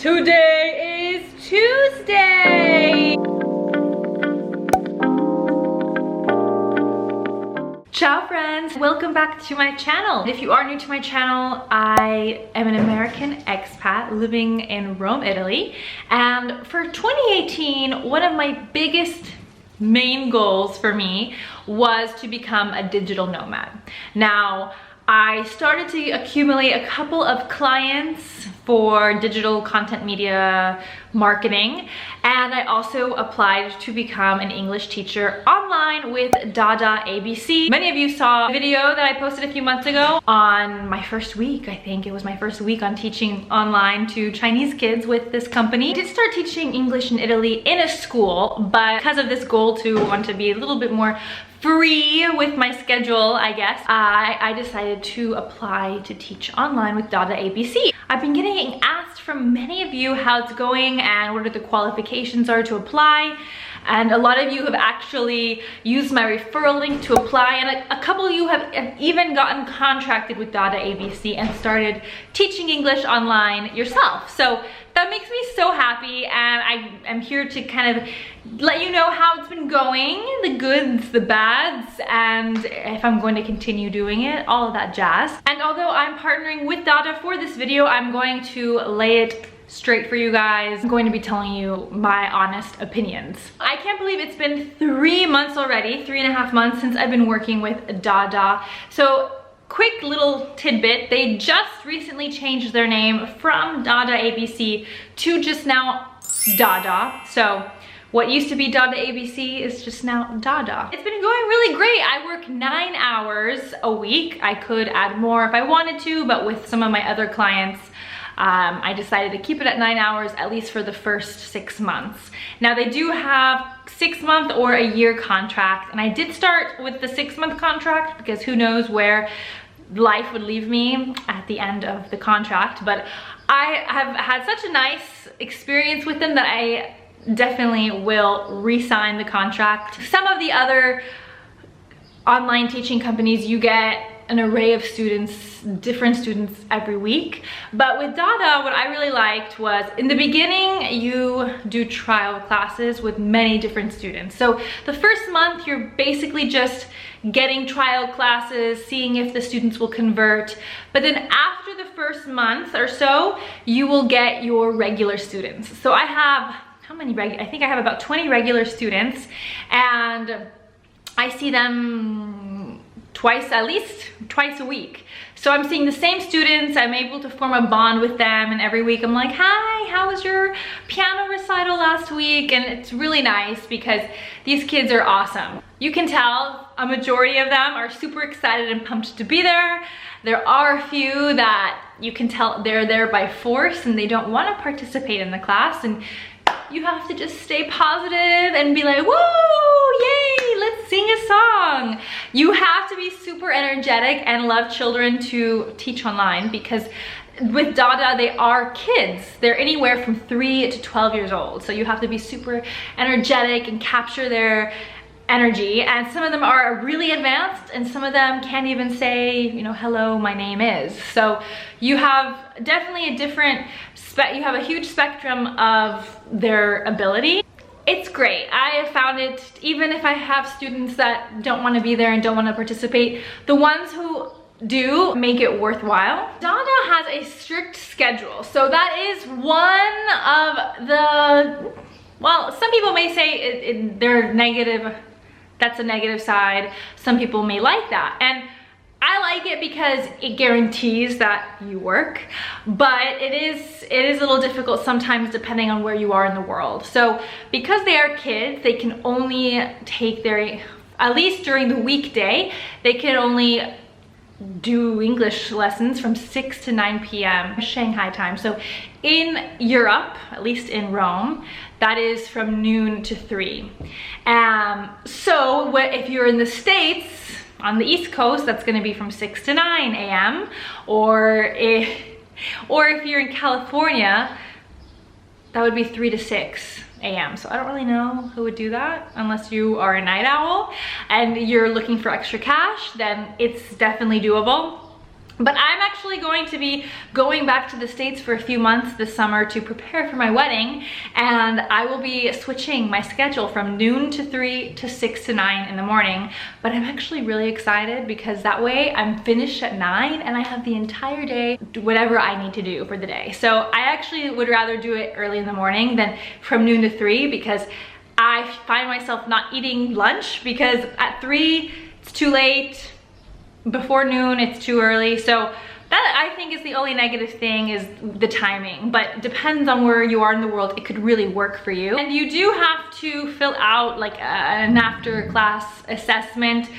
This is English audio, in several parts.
Today is Tuesday! Ciao friends! Welcome back to my channel. If you are new to my channel, I am an American expat living in Rome, Italy. And for 2018, one of my biggest main goals for me was to become a digital nomad. Now, I started to accumulate a couple of clients for digital content media marketing, and I also applied to become an English teacher online with Dada ABC. Many of you saw a video that I posted a few months ago on my first week. I think it was my first week on teaching online to Chinese kids with this company. I did start teaching English in Italy in a school, but because of this goal to want to be a little bit more free with my schedule, I guess, I decided to apply to teach online with Dada ABC. I've been getting asked from many of you how it's going and what are the qualifications are to apply. And a lot of you have actually used my referral link to apply, and a couple of you have even gotten contracted with Dada ABC and started teaching English online yourself. So that makes me so happy, and I am here to kind of let you know how it's been going, the goods, the bads, and if I'm going to continue doing it, all of that jazz. And although I'm partnering with Dada for this video, I'm going to lay it straight for you guys. I'm going to be telling you my honest opinions. I can't believe it's been 3 months already, 3.5 months since I've been working with Dada. So quick little tidbit, they just recently changed their name from Dada ABC to just now Dada. So what used to be Dada ABC is just now Dada. It's been going really great. I work 9 hours a week. I could add more if I wanted to, but with some of my other clients, I decided to keep it at 9 hours, at least for the first 6 months. Now they do have 6-month or a year contract, and I did start with the 6-month contract because who knows where life would leave me at the end of the contract. But I have had such a nice experience with them that I definitely will re-sign the contract. Some of the other online teaching companies, you get an array of students, different students every week. But with Dada, what I really liked was in the beginning, you do trial classes with many different students. So the first month, you're basically just getting trial classes, seeing if the students will convert. But then after the first month or so, you will get your regular students. So I have, how many I think I have about 20 regular students, and I see them at least twice a week. So I'm seeing the same students, I'm able to form a bond with them, and every week I'm like, hi, how was your piano recital last week? And it's really nice because these kids are awesome. You can tell a majority of them are super excited and pumped to be there. There are a few that you can tell they're there by force and they don't want to participate in the class, and you have to just stay positive and be like, woo, yay, let's sing a song. You have to be super energetic and love children to teach online, because with Dada, they are kids. They're anywhere from 3 to 12 years old. So you have to be super energetic and capture their energy. And some of them are really advanced, and some of them can't even say, you know, hello, my name is. So you have definitely a different, you have a huge spectrum of their ability. It's great. I have found it, even if I have students that don't want to be there and don't want to participate, the ones who do make it worthwhile. Dada has a strict schedule. So that is one of the, well, some people may say they're negative. That's a negative side. Some people may like that. And I like it because it guarantees that you work, but it is a little difficult sometimes depending on where you are in the world. So because they are kids, they can only take their, at least during the weekday, they can only do English lessons from 6 to 9 p.m. Shanghai time. So in Europe, at least in Rome, that is from noon to 3. So if you're in the States, on the East Coast, that's gonna be from 6 to 9 a.m. Or if you're in California, that would be 3 to 6 a.m. So I don't really know who would do that unless you are a night owl and you're looking for extra cash, then it's definitely doable. But I'm actually going to be going back to the States for a few months this summer to prepare for my wedding, and I will be switching my schedule from noon to 3 to 6 to 9 in the morning. But I'm actually really excited because that way I'm finished at 9 and I have the entire day to do whatever I need to do for the day. So I actually would rather do it early in the morning than from noon to 3, because I find myself not eating lunch because at 3 it's too late. Before noon it's too early. So that, I think, is the only negative thing, is the timing. But depends on where you are in the world, it could really work for you. And you do have to fill out like an after class assessment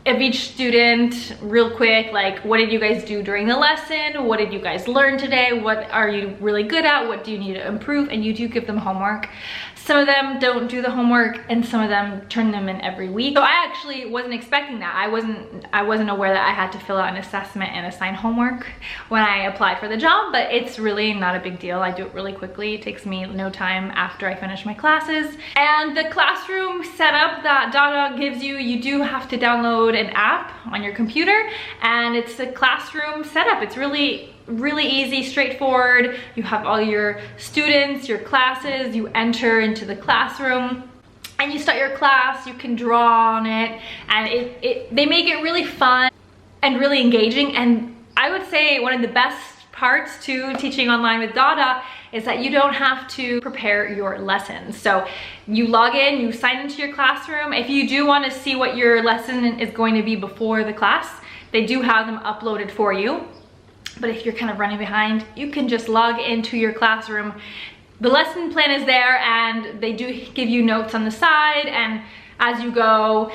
of each student real quick, like what did you guys do during the lesson, what did you guys learn today, what are you really good at, what do you need to improve. And you do give them homework. Some of them don't do the homework and some of them turn them in every week. So I actually wasn't expecting that. I wasn't aware that I had to fill out an assessment and assign homework when I applied for the job, but it's really not a big deal. I do it really quickly. It takes me no time after I finish my classes. And the classroom setup that Dada gives you, you do have to download an app on your computer, and it's a classroom setup. It's really easy, straightforward. You have all your students, your classes, you enter into the classroom and you start your class. You can draw on it, and they make it really fun and really engaging. And I would say one of the best parts to teaching online with Dada is that you don't have to prepare your lessons. So you log in, you sign into your classroom. If you do want to see what your lesson is going to be before the class, they do have them uploaded for you. But if you're kind of running behind, you can just log into your classroom. The lesson plan is there, and they do give you notes on the side, and as you go,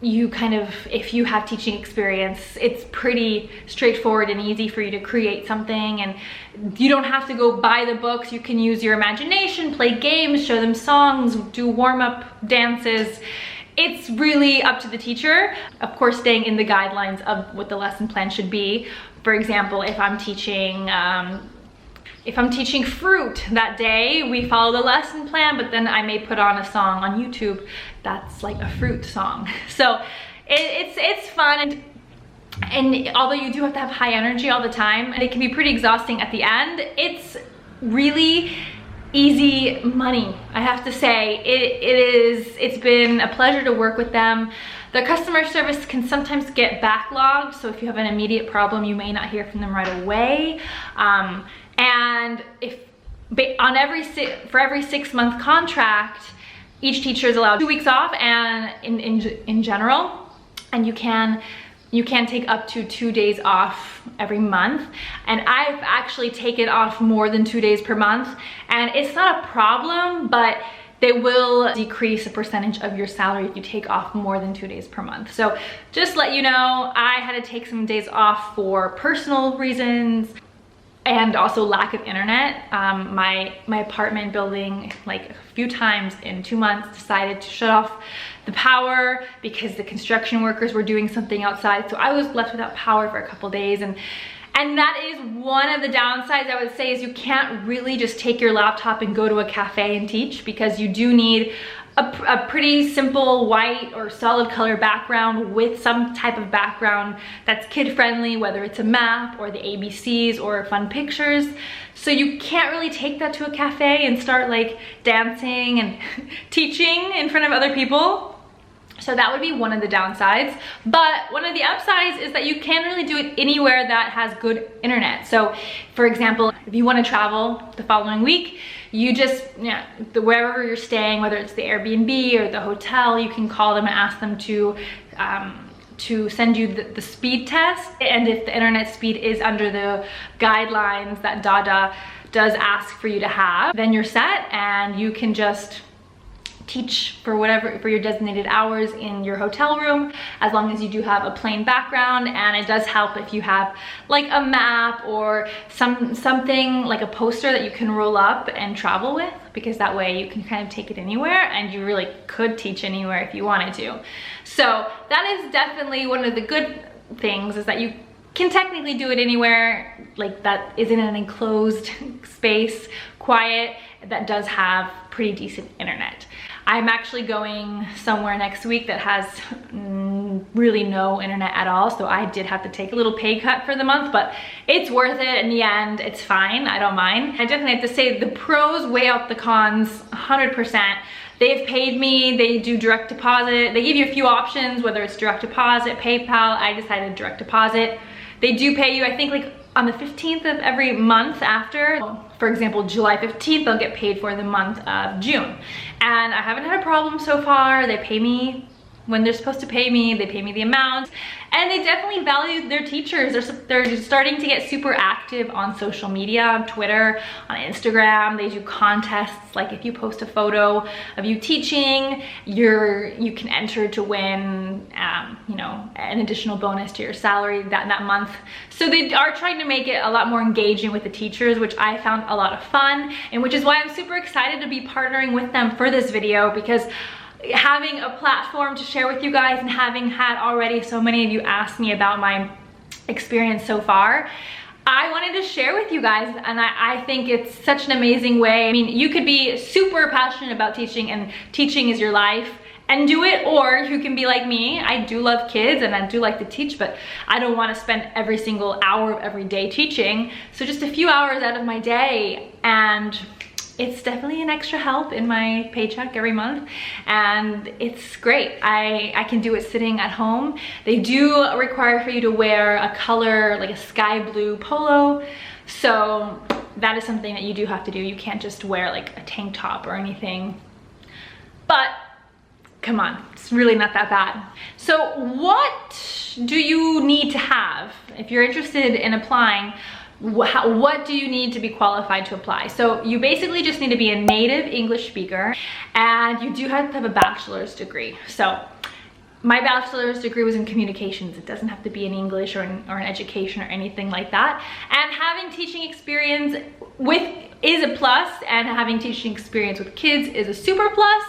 you kind of, if you have teaching experience, it's pretty straightforward and easy for you to create something, and you don't have to go buy the books. You can use your imagination, play games, show them songs, do warm-up dances. It's really up to the teacher, of course, staying in the guidelines of what the lesson plan should be. For example, if I'm teaching fruit that day, we follow the lesson plan, but then I may put on a song on YouTube that's like a fruit song. So it's fun, and although you do have to have high energy all the time, and it can be pretty exhausting at the end, it's really easy money. I have to say, it's been a pleasure to work with them. The customer service can sometimes get backlogged, so if you have an immediate problem, you may not hear from them right away. And for every 6-month contract, each teacher is allowed 2 weeks off, and in general, and you can take up to 2 days off every month. And I've actually taken off more than 2 days per month, and it's not a problem, but they will decrease a percentage of your salary if you take off more than 2 days per month. So just let you know, I had to take some days off for personal reasons and also lack of internet. My apartment building, like a few times in 2 months, decided to shut off the power because the construction workers were doing something outside. So I was left without power for a couple days, and that is one of the downsides, I would say, is you can't really just take your laptop and go to a cafe and teach, because you do need a pretty simple white or solid color background with some type of background that's kid-friendly, whether it's a map or the ABCs or fun pictures. So you can't really take that to a cafe and start like dancing and teaching in front of other people. So that would be one of the downsides. But one of the upsides is that you can really do it anywhere that has good internet. So for example, if you want to travel the following week, you just, wherever you're staying, whether it's the Airbnb or the hotel, you can call them and ask them to send you the speed test. And if the internet speed is under the guidelines that Dada does ask for you to have, then you're set, and you can just teach for your designated hours in your hotel room, as long as you do have a plain background. And it does help if you have like a map or something like a poster that you can roll up and travel with, because that way you can kind of take it anywhere, and you really could teach anywhere if you wanted to. So that is definitely one of the good things, is that you can technically do it anywhere, like that isn't an enclosed space, quiet, that does have pretty decent internet. I'm actually going somewhere next week that has really no internet at all. So I did have to take a little pay cut for the month, but it's worth it in the end. It's fine, I don't mind. I definitely have to say the pros weigh out the cons 100%. They've paid me, they do direct deposit. They give you a few options, whether it's direct deposit, PayPal. I decided direct deposit. They do pay you, I think, like on the 15th of every month after. For example, July 15th, they'll get paid for the month of June. And I haven't had a problem so far. They pay me when they're supposed to pay me, they pay me the amount, and they definitely value their teachers. They're starting to get super active on social media, on Twitter, on Instagram. They do contests, like if you post a photo of you teaching, you can enter to win, you know, an additional bonus to your salary that month. So they are trying to make it a lot more engaging with the teachers, which I found a lot of fun, and which is why I'm super excited to be partnering with them for this video, because having a platform to share with you guys and having had already so many of you ask me about my experience so far, I wanted to share with you guys, and I think it's such an amazing way. I mean, you could be super passionate about teaching and teaching is your life and do it, or you can be like me. I do love kids and I do like to teach, but I don't want to spend every single hour of every day teaching. So just a few hours out of my day, and it's definitely an extra help in my paycheck every month, and it's great. I can do it sitting at home. They do require for you to wear a color, like a sky blue polo, so that is something that you do have to do. You can't just wear like a tank top or anything, but come on, it's really not that bad. So what do you need to have if you're interested in applying? What do you need to be qualified to apply? So you basically just need to be a native English speaker, and you do have to have a bachelor's degree. So my bachelor's degree was in communications. It doesn't have to be in English or in education or anything like that. And having teaching experience is a plus, and having teaching experience with kids is a super plus.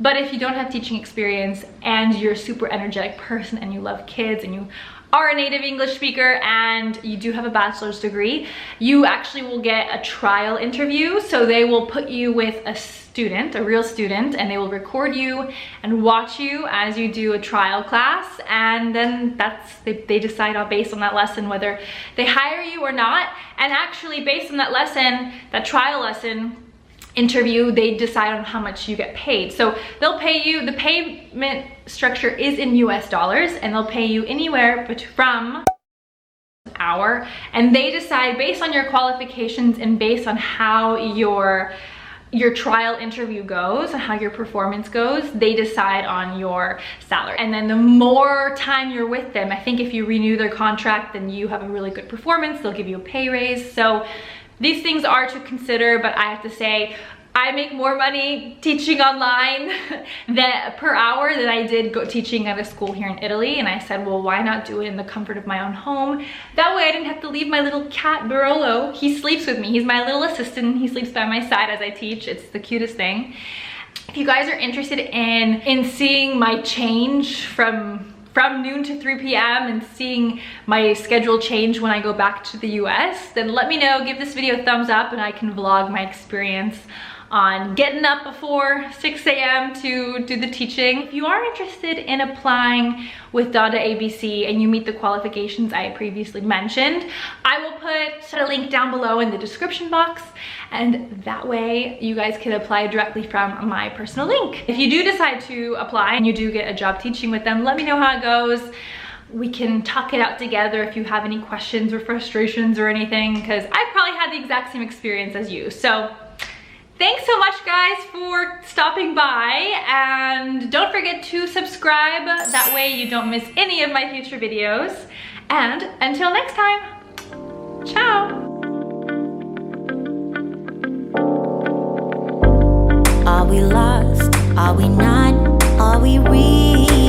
But if you don't have teaching experience and you're a super energetic person and you love kids and you are a native English speaker and you do have a bachelor's degree, you actually will get a trial interview. So they will put you with a student, a real student, and they will record you and watch you as you do a trial class, and then they decide on, based on that lesson, whether they hire you or not. And actually, based on that lesson, that trial lesson interview, they decide on how much you get paid. So they'll pay you, the payment structure is in US dollars, and they'll pay you anywhere from an hour, and they decide based on your qualifications and based on how your trial interview goes and how your performance goes, they decide on your salary. And then the more time you're with them, I think if you renew their contract, then you have a really good performance, they'll give you a pay raise. So these things are to consider, but I have to say, I make more money teaching online per hour than I did teaching at a school here in Italy. And I said, well, why not do it in the comfort of my own home? That way I didn't have to leave my little cat, Barolo. He sleeps with me. He's my little assistant. He sleeps by my side as I teach. It's the cutest thing. If you guys are interested in seeing my change from noon to 3 p.m. and seeing my schedule change when I go back to the US, then let me know. Give this video a thumbs up and I can vlog my experience on getting up before 6 a.m. to do the teaching. If you are interested in applying with Dada ABC and you meet the qualifications I previously mentioned, I will put a link down below in the description box, and that way you guys can apply directly from my personal link. If you do decide to apply and you do get a job teaching with them, let me know how it goes. We can talk it out together if you have any questions or frustrations or anything, because I probably had the exact same experience as you. So thanks so much, guys, for stopping by, and don't forget to subscribe. That way you don't miss any of my future videos. And until next time, ciao. Are we lost? Are we not? Are we real?